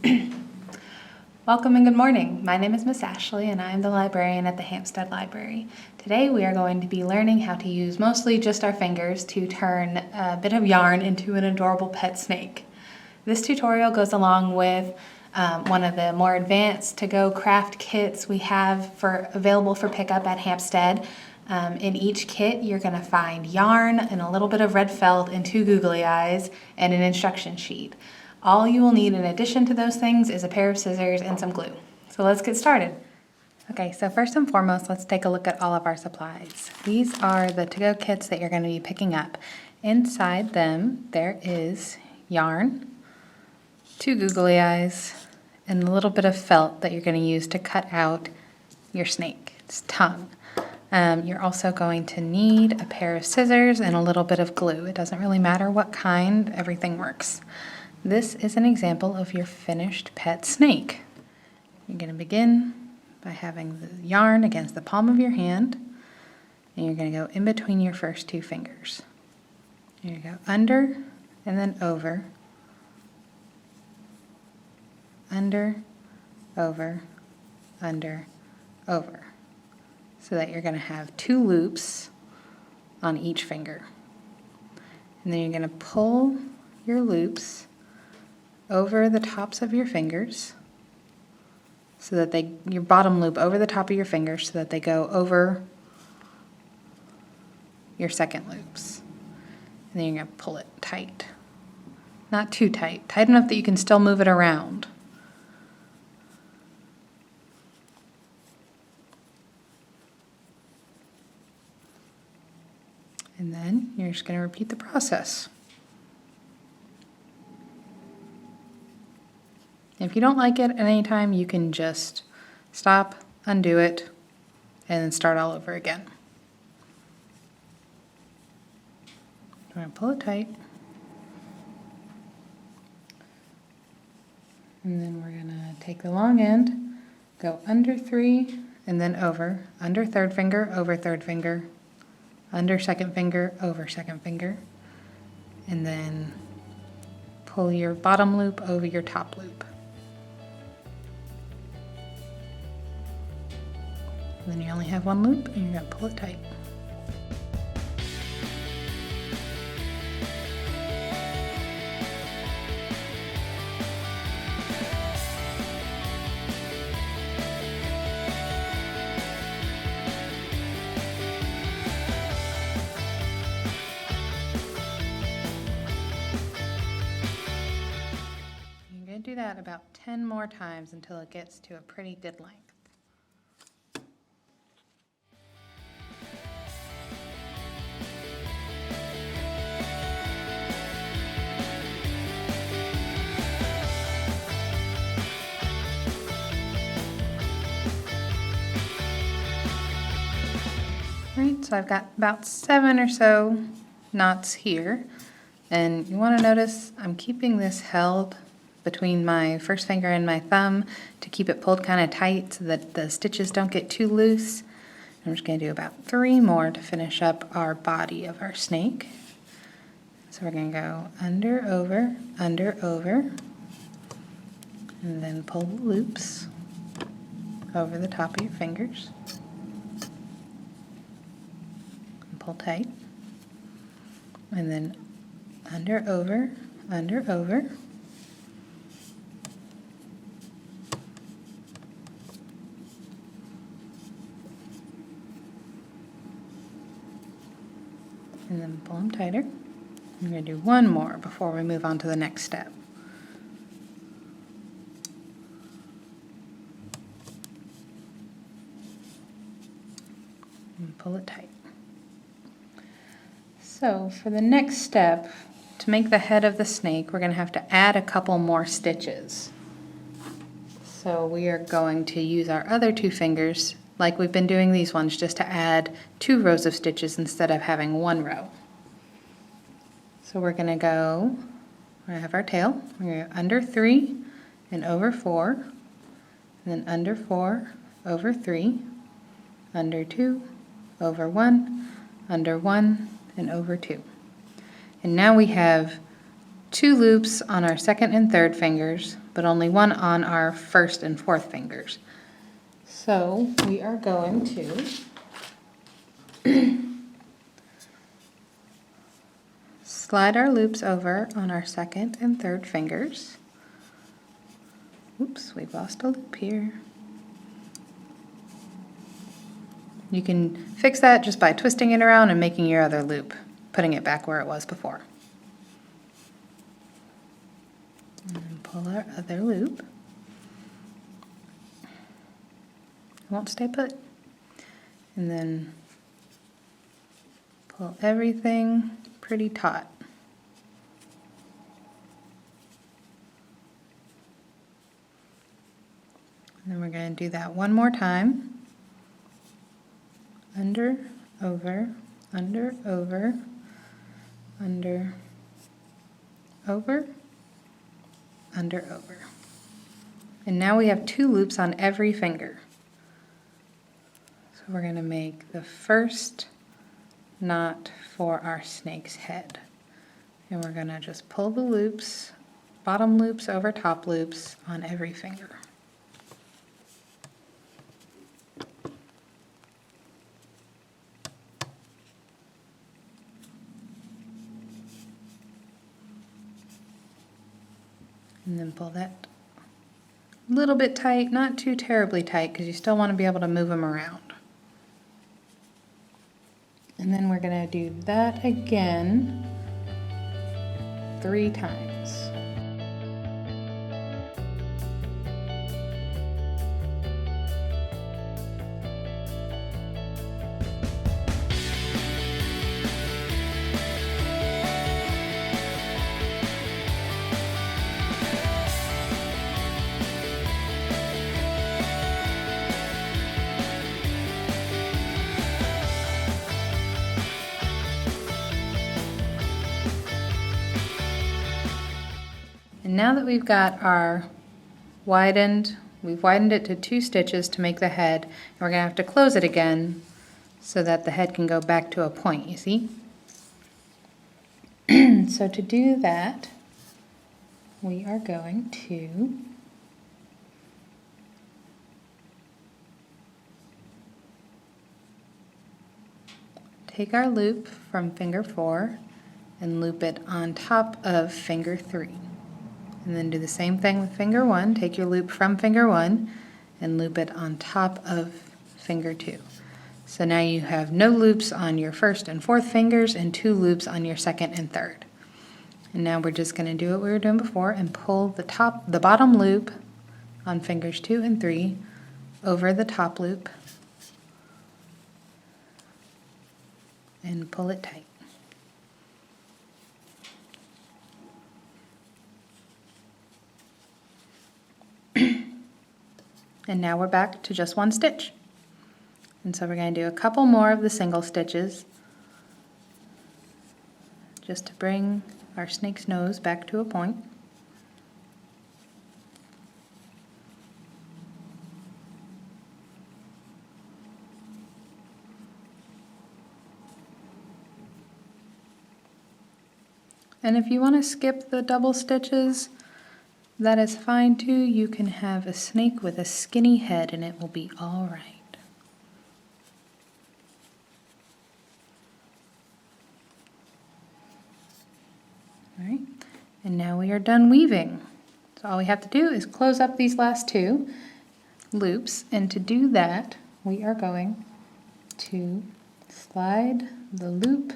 Welcome and good morning. My name is Miss Ashley and I am the librarian at the Hampstead Library. Today we are going to be learning how to use mostly just our fingers to turn a bit of yarn into an adorable pet snake. This tutorial goes along with one of the more advanced to-go craft kits we have available for pickup at Hampstead. In each kit you're going to find yarn and a little bit of red felt and 2 googly eyes and an instruction sheet. All you will need in addition to those things is a pair of scissors and some glue. So let's get started. Okay, so first and foremost, let's take a look at all of our supplies. These are the to-go kits that you're going to be picking up. Inside them, there is yarn, 2 googly eyes, and a little bit of felt that you're going to use to cut out your snake, its tongue. You're also going to need a pair of scissors and a little bit of glue. It doesn't really matter what kind, everything works. This is an example of your finished pet snake. You're going to begin by having the yarn against the palm of your hand, and you're going to go in between your first 2 fingers. You're going to go under and then over, under, over, under, over, so that you're going to have 2 loops on each finger. And then you're going to pull your loops over the tops of your fingers so that your bottom loop over the top of your fingers so that they go over your second loops. And then you're going to pull it tight. Not too tight, tight enough that you can still move it around. And then you're just going to repeat the process. If you don't like it at any time, you can just stop, undo it, and then start all over again. I'm going to pull it tight. And then we're going to take the long end, go under 3, and then over. Under 3rd finger, over 3rd finger, under 2nd finger, over 2nd finger. And then pull your bottom loop over your top loop. Then you only have 1 loop and you're going to pull it tight. You're going to do that about 10 more times until it gets to a pretty good length. Right, so I've got about 7 or so knots here, and you want to notice I'm keeping this held between my first finger and my thumb to keep it pulled kind of tight so that the stitches don't get too loose. I'm just going to do about 3 more to finish up our body of our snake. So we're going to go under, over, and then pull the loops over the top of your fingers. Pull tight, and then under, over, and then pull them tighter. I'm going to do 1 more before we move on to the next step. And pull it tight. So for the next step, to make the head of the snake, we're going to have to add a couple more stitches. So we are going to use our other 2 fingers, like we've been doing these ones, just to add 2 rows of stitches instead of having 1 row. So we're going to go, we have our tail, we're going to go under 3 and over 4, and then under 4, over 3, under 2, over 1, under 1, and over 2. And now we have 2 loops on our second and third fingers, but only 1 on our first and fourth fingers. So we are going to slide our loops over on our second and third fingers. Oops, we've lost a loop here. You can fix that just by twisting it around and making your other loop, putting it back where it was before. And then pull our other loop. It won't stay put. And then pull everything pretty taut. And then we're going to do that one more time. Under, over, under, over, under, over, under, over. And now we have 2 loops on every finger. So we're going to make the first knot for our snake's head. And we're going to just pull the loops, bottom loops over top loops on every finger. And then pull that a little bit tight, not too terribly tight, because you still want to be able to move them around. And then we're going to do that again 3 times. And now that we've got our we've widened it to 2 stitches to make the head, and we're going to have to close it again so that the head can go back to a point, you see? So to do that, we are going to take our loop from finger 4 and loop it on top of finger 3. And then do the same thing with finger 1. Take your loop from finger 1 and loop it on top of finger 2. So now you have no loops on your first and fourth fingers and 2 loops on your second and third. And now we're just going to do what we were doing before and pull the bottom loop on fingers 2 and 3 over the top loop and pull it tight. And now we're back to just 1 stitch. And so we're going to do a couple more of the single stitches just to bring our snake's nose back to a point. And if you want to skip the double stitches, that is fine too. You can have a snake with a skinny head and it will be all right. All right, and now we are done weaving. So all we have to do is close up these last 2 loops, and to do that, we are going to slide the loop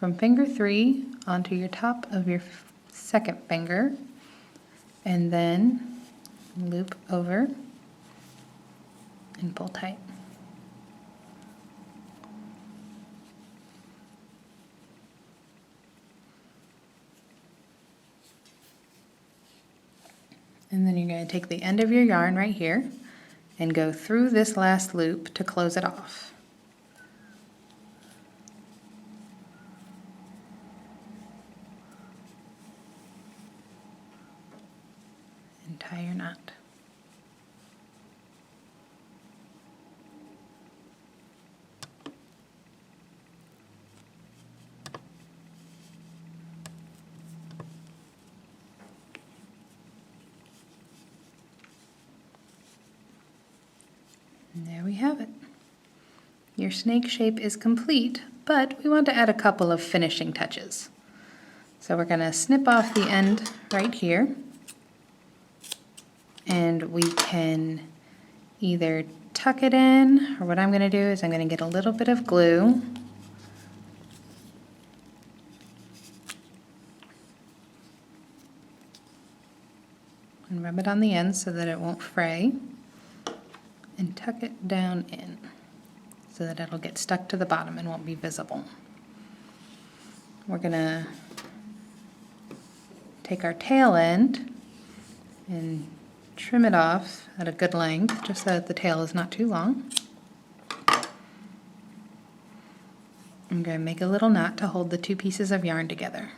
from finger 3 onto your top of your second finger, and then loop over and pull tight. And then you're going to take the end of your yarn right here and go through this last loop to close it off. And tie your knot. And there we have it. Your snake shape is complete, but we want to add a couple of finishing touches. So we're going to snip off the end right here, and we can either tuck it in, or what I'm going to do is I'm going to get a little bit of glue and rub it on the end so that it won't fray, and tuck it down in so that it'll get stuck to the bottom and won't be visible. We're going to take our tail end and trim it off at a good length, just so that the tail is not too long. I'm going to make a little knot to hold the two pieces of yarn together.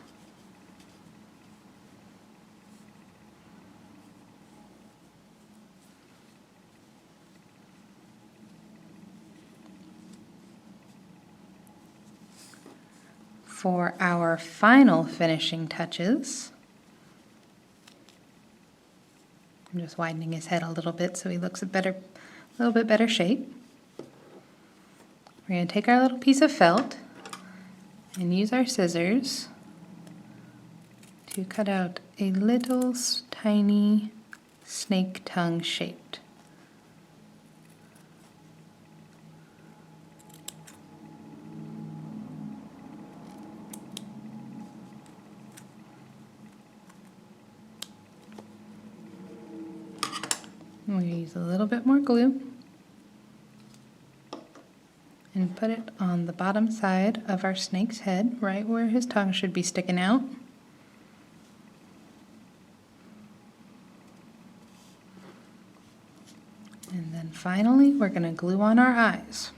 For our final finishing touches, I'm just widening his head a little bit so he looks a little bit better shape. We're going to take our little piece of felt and use our scissors to cut out a little tiny snake tongue shaped. I'm going to use a little bit more glue and put it on the bottom side of our snake's head, right where his tongue should be sticking out. And then finally, we're going to glue on our eyes.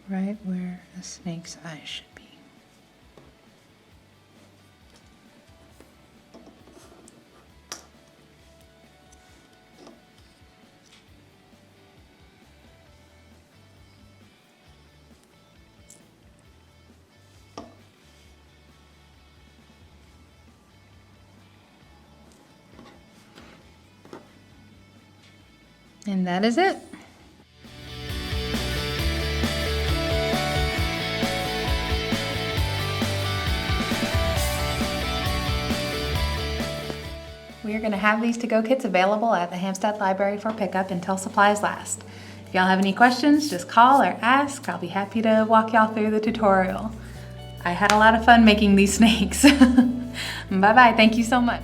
Right where a snake's eyes should be. And that is it. We are going to have these to-go kits available at the Hampstead Library for pickup until supplies last. If y'all have any questions, just call or ask. I'll be happy to walk y'all through the tutorial. I had a lot of fun making these snakes. Bye-bye. Thank you so much.